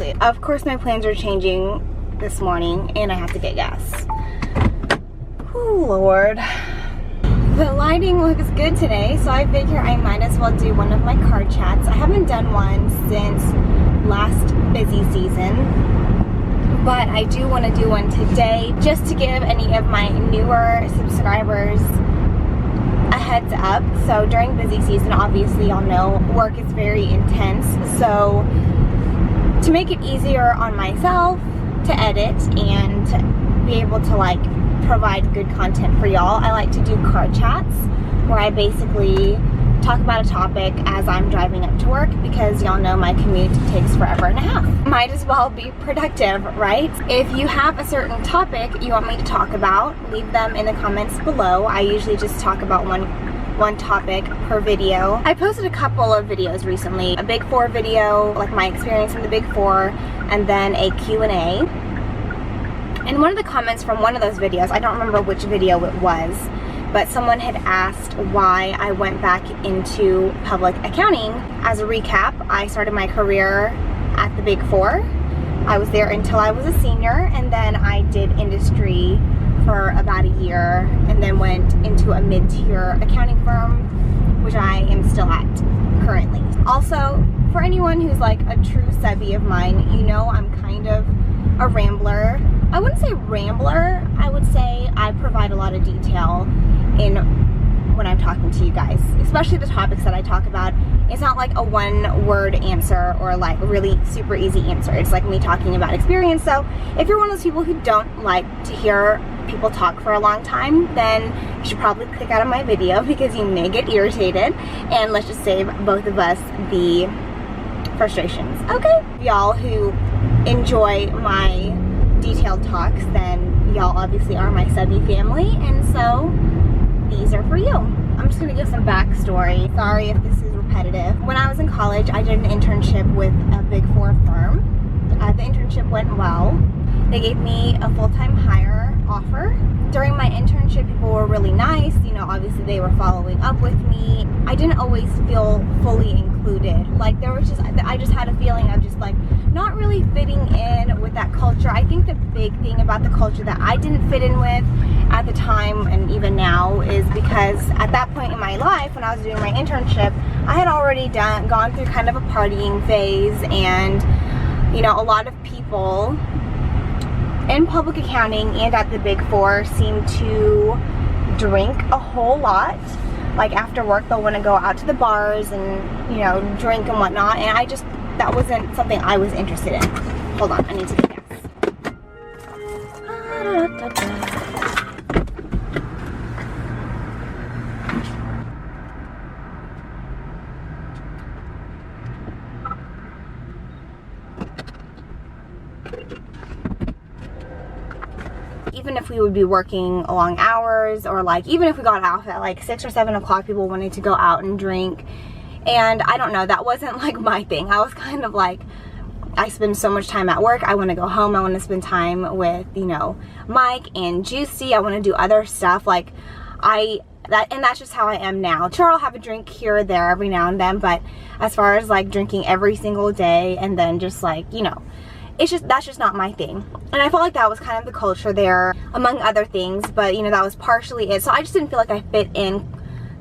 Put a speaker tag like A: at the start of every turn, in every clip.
A: seriously. Of course my plans are changing this morning and I have to get gas. Oh Lord. The lighting looks good today, so I figure I might as well do one of my card chats. I haven't done one since last busy season, but I do want to do one today just to give any of my newer subscribers a heads up. So during busy season, obviously y'all know work is very intense, so to make it easier on myself to edit and be able to like provide good content for y'all, I like to do card chats where I basically talk about a topic as I'm driving up to work, because y'all know my commute takes forever and a half. Might as well be productive, right? If you have a certain topic you want me to talk about, leave them in the comments below. I usually just talk about one topic per video. I posted a couple of videos recently, a Big Four video, like my experience in the Big Four, and then a Q&A. And one of the comments from one of those videos, I don't remember which video it was, but someone had asked why I went back into public accounting. As a recap, I started my career at the Big Four. I was there until I was a senior, and then I did industry for about a year, and then went into a mid-tier accounting firm, which I am still at currently. Also, for anyone who's like a true subby of mine, you know I'm kind of a rambler. I wouldn't say rambler, I would say I provide a lot of detail in when I'm talking to you guys, especially the topics that I talk about. It's not like a one-word answer or like a really super easy answer. It's like me talking about experience. So if you're one of those people who don't like to hear people talk for a long time, then you should probably click out of my video because you may get irritated, and let's just save both of us the frustrations. Okay, y'all who enjoy my detailed talks, then y'all obviously are my subby family, and so these are for you. I'm just gonna give some backstory. Sorry if this is repetitive. When I was in college, I did an internship with a Big Four firm. The internship went well. They gave me a full-time hire offer. During my internship, people were really nice. You know, obviously they were following up with me. I didn't always feel fully included. Like there was I just had a feeling of just like not really fitting in with that culture. I think the big thing about the culture that I didn't fit in with at the time, and even now, is because at that point in my life when I was doing my internship, I had already gone through kind of a partying phase, and you know, a lot of people in public accounting and at the Big Four seem to drink a whole lot. Like after work they'll want to go out to the bars and, you know, drink and whatnot, and that wasn't something I was interested in. Hold on, I need to get gas. Even if we would be working long hours, or like even if we got off at like 6 or 7 o'clock, people wanted to go out and drink, and I don't know, that wasn't like my thing. I was kind of like, I spend so much time at work, I want to go home, I want to spend time with, you know, Mike and Juicy, I want to do other stuff. Like that's just how I am now. Sure, I'll have a drink here or there every now and then, but as far as like drinking every single day and then just like, you know, that's just not my thing. And I felt like that was kind of the culture there, among other things, but you know, that was partially it. So I just didn't feel like I fit in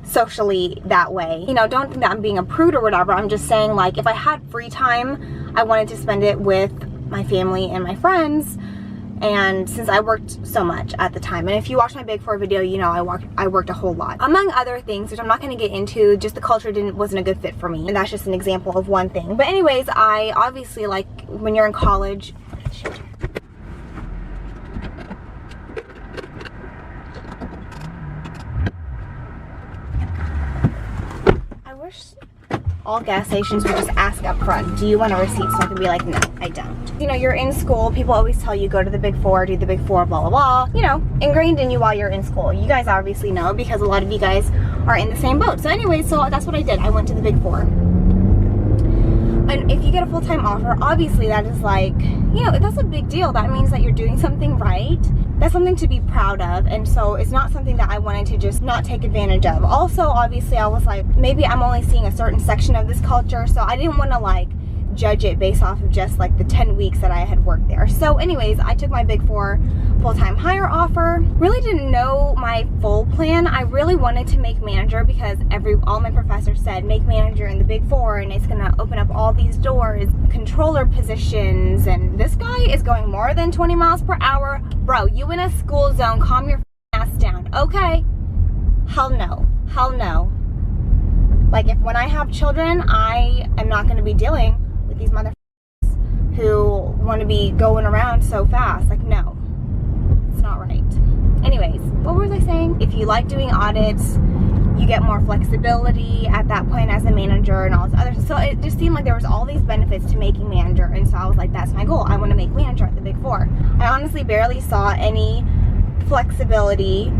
A: socially that way. You know, don't think that I'm being a prude or whatever. I'm just saying, like, if I had free time, I wanted to spend it with my family and my friends. And since I worked so much at the time, and if you watch my Big Four video, you know I worked a whole lot. Among other things, which I'm not going to get into, just the culture wasn't a good fit for me. And that's just an example of one thing. But anyways, I obviously, like, when you're in college, I wish all gas stations would just ask up front, do you want a receipt? So I can be like, no, I don't. You know, you're in school, people always tell you go to the Big Four, do the Big Four, blah, blah, blah. You know, ingrained in you while you're in school. You guys obviously know because a lot of you guys are in the same boat. So anyway, so that's what I did. I went to the Big Four. And if you get a full-time offer, obviously that is like, you know, that's a big deal. That means that you're doing something right. That's something to be proud of. And so it's not something that I wanted to just not take advantage of. Also, obviously, I was like, maybe I'm only seeing a certain section of this culture. So I didn't want to like judge it based off of just like the 10 weeks that I had worked there. So anyways, I took my Big 4 full-time hire offer. Really didn't know my full plan. I really wanted to make manager because all my professors said make manager in the Big 4 and it's gonna open up all these doors, controller positions, and this guy is going more than 20 miles per hour. Bro, you in a school zone, calm your ass down, okay? Hell no, hell no. Like, if when I have children, I am not going to be dealing with these motherfuckers who want to be going around so fast. Like, no, it's not right. Anyways, what was I saying? If you like doing audits, you get more flexibility at that point as a manager and all this other stuff. So it just seemed like there was all these benefits to making manager, and so I was like, that's my goal. I want to make manager at the Big 4. I honestly barely saw any flexibility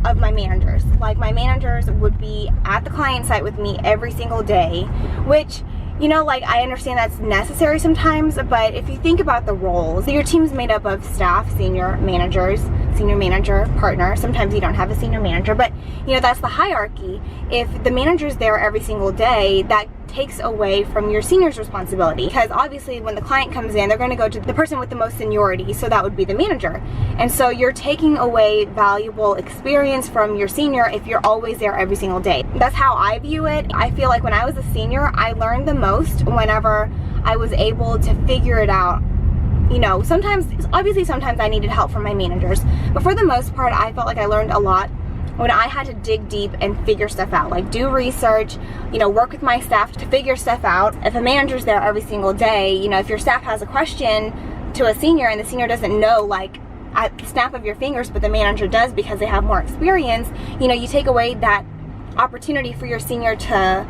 A: of my managers. Like, my managers would be at the client site with me every single day, which, you know, like, I understand that's necessary sometimes, but if you think about the roles, your team's made up of staff, senior managers, senior manager, partner. Sometimes you don't have a senior manager, but you know, that's the hierarchy. If the manager's there every single day, that takes away from your senior's responsibility, because obviously when the client comes in, they're going to go to the person with the most seniority, so that would be the manager. And so you're taking away valuable experience from your senior if you're always there every single day. That's how I view it. I feel like when I was a senior, I learned the most whenever I was able to figure it out. You know, sometimes I needed help from my managers, but for the most part, I felt like I learned a lot when I had to dig deep and figure stuff out, like do research, you know, work with my staff to figure stuff out. If a manager's there every single day, you know, if your staff has a question to a senior and the senior doesn't know, like, at the snap of your fingers, but the manager does because they have more experience, you know, you take away that opportunity for your senior to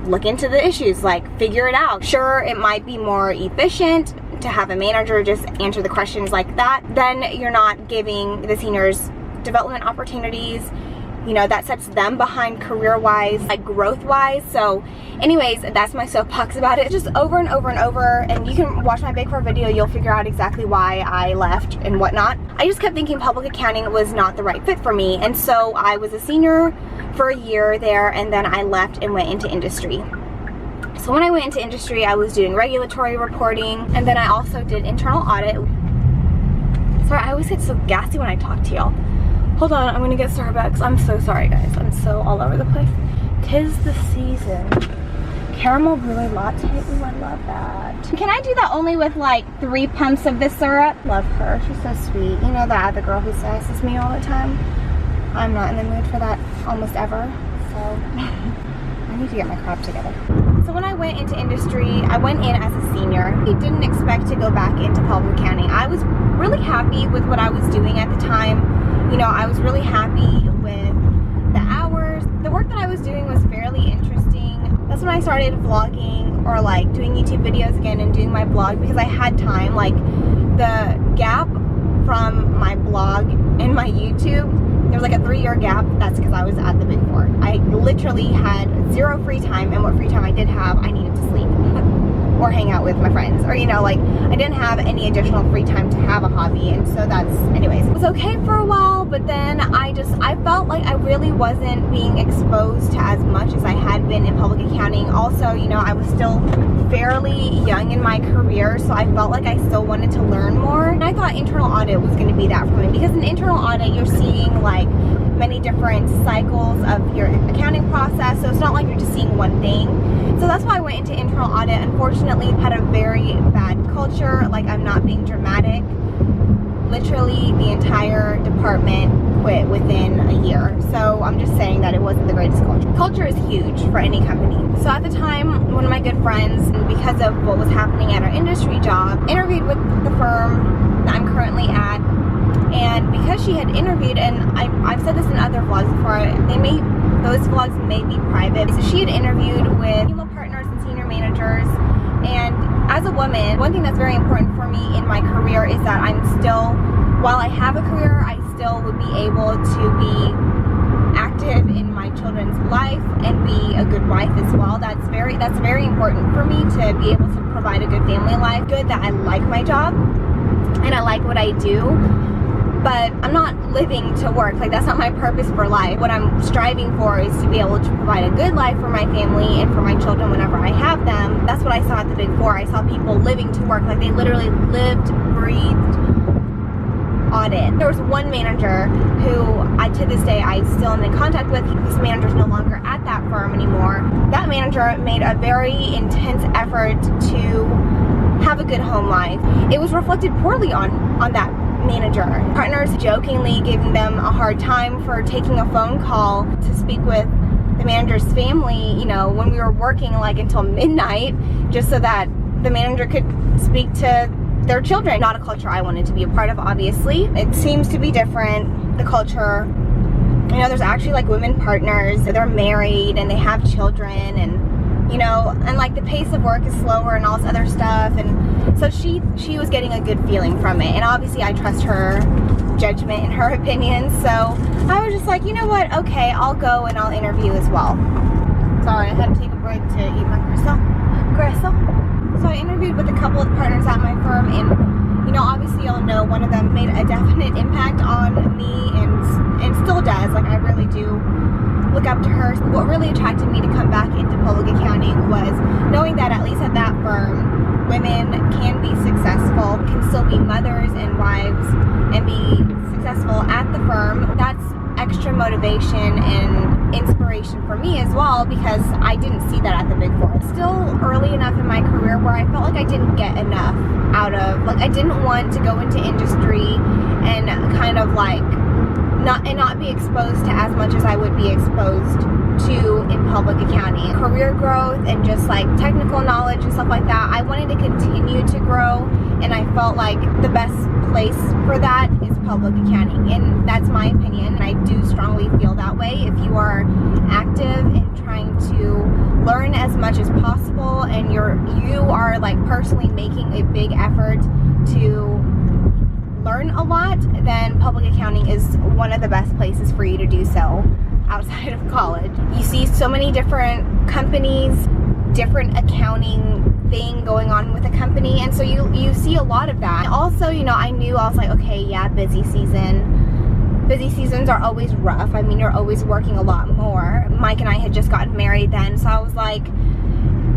A: look into the issues, like figure it out. Sure, it might be more efficient to have a manager just answer the questions like that. Then you're not giving the seniors development opportunities, you know, that sets them behind career-wise, like growth-wise. So anyways, that's my soapbox about it. Just over and over and over, and you can watch my Big 4 video, you'll figure out exactly why I left and whatnot. I just kept thinking public accounting was not the right fit for me, and so I was a senior for a year there, and then I left and went into industry. So when I went into industry, I was doing regulatory reporting, and then I also did internal audit. Sorry, I always get so gassy when I talk to y'all. Hold on, I'm gonna get Starbucks. I'm so sorry, guys. I'm so all over the place. 'Tis the season. Caramel brulee latte. Ooh, I love that. Can I do that only with like 3 pumps of this syrup? Love her. She's so sweet. You know that other girl who sasses me all the time? I'm not in the mood for that almost ever. So I need to get my crap together. So when I went into industry, I went in as a senior. I didn't expect to go back into public accounting. I was really happy with what I was doing at the time. You know, I was really happy with the hours. The work that I was doing was fairly interesting. That's when I started vlogging, or like doing YouTube videos again and doing my blog, because I had time. Like, the gap from my blog and my YouTube, there was like a 3-year gap. That's because I was at the Big 4. I literally had 0 free time, and what free time I did have, I needed to sleep or hang out with my friends, or, you know, like, I didn't have any additional free time to have a hobby. And so that's, anyways, it was okay for a while, but then I felt like I really wasn't being exposed to as much as I had been in public accounting. Also, you know, I was still fairly young in my career, so I felt like I still wanted to learn more. And I thought internal audit was going to be that for me, because in internal audit, you're seeing like many different cycles of your accounting process, so it's not like you're just seeing one thing. So that's why I went into internal audit. Unfortunately, it had a very bad culture. Like, I'm not being dramatic. Literally, the entire department quit within a year. So I'm just saying that it wasn't the greatest culture. Culture is huge for any company. So at the time, one of my good friends, because of what was happening at our industry job, interviewed with the firm that I'm currently at. And because she had interviewed, and I've said this in other vlogs before, those vlogs may be private. So she had interviewed with female partners and senior managers. And as a woman, one thing that's very important for me in my career is that I'm still, while I have a career, I still would be able to be active in my children's life and be a good wife as well. That's very important for me, to be able to provide a good family life. Good that I like my job and I like what I do. but I'm not living to work. Like, that's not my purpose for life. What I'm striving for is to be able to provide a good life for my family and for my children whenever I have them. That's what I saw at the Big Four. I saw people living to work. Like, they literally lived, breathed on it. There was one manager who to this day I still am in contact with. This manager's no longer at that firm anymore. That manager made a very intense effort to have a good home life. It was reflected poorly on that manager. Partners jokingly giving them a hard time for taking a phone call to speak with the manager's family, you know, when we were working like until midnight, just so that the manager could speak to their children. Not a culture I wanted to be a part of, obviously. It seems to be different, the culture. You know, there's actually like women partners, they're married and they have children, and you know, and like the pace of work is slower and all this other stuff, and so she was getting a good feeling from it, and obviously I trust her judgment and her opinion, so I was just like, you know what, okay, I'll go and I'll interview as well. Sorry, I had to take a break to eat my croissant. So I interviewed with a couple of partners at my firm, and you know, obviously you'll know one of them made a definite impact on me and still does. Like, I really do look up to her. What really attracted me to come back into public accounting was knowing that at least at that firm, women can be successful, can still be mothers and wives and be successful at the firm. That's extra motivation and inspiration for me as well, because I didn't see that at the Big Four. Still early enough in my career where I felt like I didn't get enough out of, like, I didn't want to go into industry and kind of like not be exposed to as much as I would be exposed to in public accounting. Career growth and just like technical knowledge and stuff like that, I wanted to continue to grow, and I felt like the best place for that is public accounting, and that's my opinion, and I do strongly feel that way. If you are active and trying to learn as much as possible, and you are like personally making a big effort to learn a lot, then public accounting is one of the best places for you to do so outside of college. You see so many different companies, different accounting thing going on with a company, and so you see a lot of that. Also, you know, I was like, okay, yeah, busy season. Busy seasons are always rough. I mean, you're always working a lot more. Mike and I had just gotten married then, so I was like,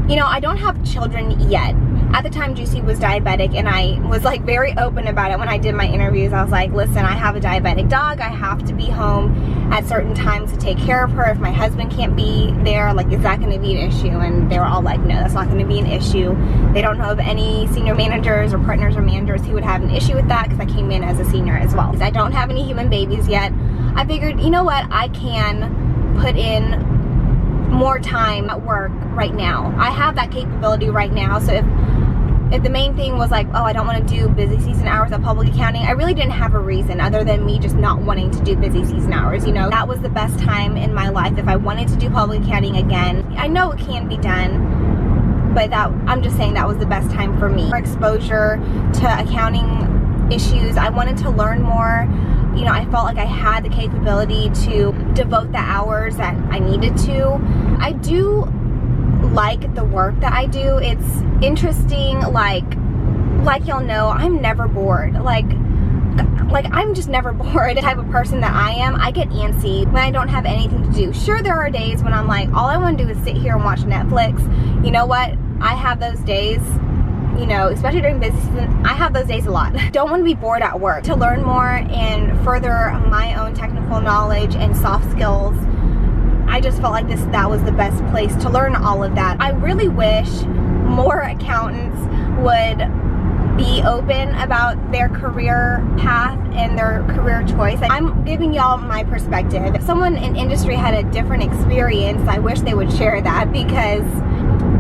A: you know, I don't have children yet. At the time, Juicy was diabetic, and I was like very open about it when I did my interviews. I was like, listen, I have a diabetic dog. I have to be home at certain times to take care of her. If my husband can't be there, like, is that going to be an issue? And they were all like, no, that's not going to be an issue. They don't know of any senior managers or partners or managers who would have an issue with that, because I came in as a senior as well. I don't have any human babies yet. I figured, you know what, I can put in more time at work right now. I have that capability right now, so if the main thing was like, oh, I don't want to do busy season hours at public accounting, I really didn't have a reason other than me just not wanting to do busy season hours. You know, that was the best time in my life if I wanted to do public accounting again. I know it can be done, but I'm just saying that was the best time for me. For exposure to accounting issues, I wanted to learn more. You know, I felt like I had the capability to devote the hours that I needed to. I do like the work that I do. It's interesting, like y'all know, I'm never bored. Like I'm just never bored. The type of person that I am, I get antsy when I don't have anything to do. Sure, there are days when I'm like, all I want to do is sit here and watch Netflix. You know what? I have those days. You know, especially during busy season, I have those days a lot. Don't want to be bored at work. To learn more and further my own technical knowledge and soft skills, I just felt like that was the best place to learn all of that. I really wish more accountants would be open about their career path and their career choice. I'm giving y'all my perspective. If someone in industry had a different experience, I wish they would share that, because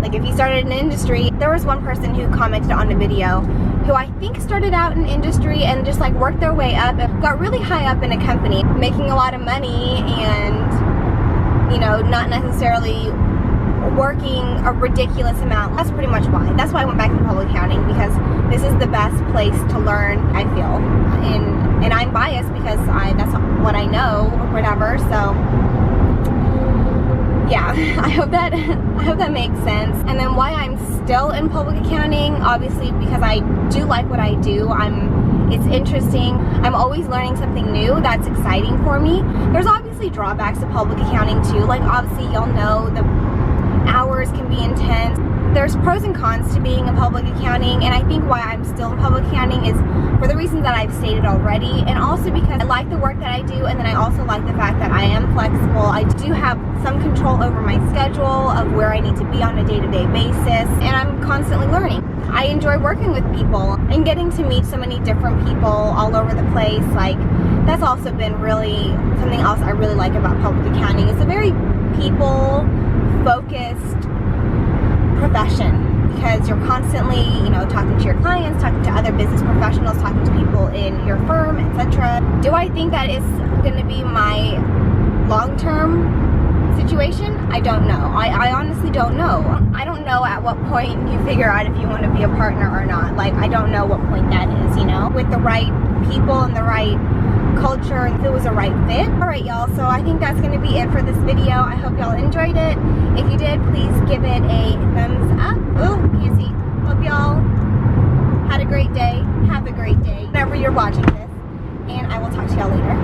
A: like if you started in industry, there was one person who commented on a video who I think started out in industry and just like worked their way up and got really high up in a company, making a lot of money and, you know, not necessarily working a ridiculous amount. That's pretty much why. That's why I went back into public accounting, because this is the best place to learn, I feel. And I'm biased because that's what I know or whatever, so yeah, I hope that makes sense. And then why I'm still in public accounting, obviously because I do like what I do. I'm It's interesting. I'm always learning something new. That's exciting for me. There's obviously drawbacks to public accounting too. Like obviously y'all know the hours can be intense. There's pros and cons to being in public accounting, and I think why I'm still in public accounting is for the reasons that I've stated already, and also because I like the work that I do, and then I also like the fact that I am flexible. I do have some control over my schedule of where I need to be on a day-to-day basis, and I'm constantly learning. I enjoy working with people and getting to meet so many different people all over the place. Like, that's also been really something else I really like about public accounting. It's a very people-focused profession, because you're constantly, you know, talking to your clients, talking to other business professionals, talking to people in your firm, etc. Do I think that is going to be my long-term situation? I don't know. I honestly don't know. I don't know at what point you figure out if you want to be a partner or not. Like, I don't know what point that is, you know? With the right people and the right culture, and if it was a right fit. Alright y'all, so I think that's going to be it for this video. I hope y'all enjoyed it. If you did, please give it a thumbs up. Oh, can't see. Hope y'all had a great day. Have a great day whenever you're watching this, and I will talk to y'all later.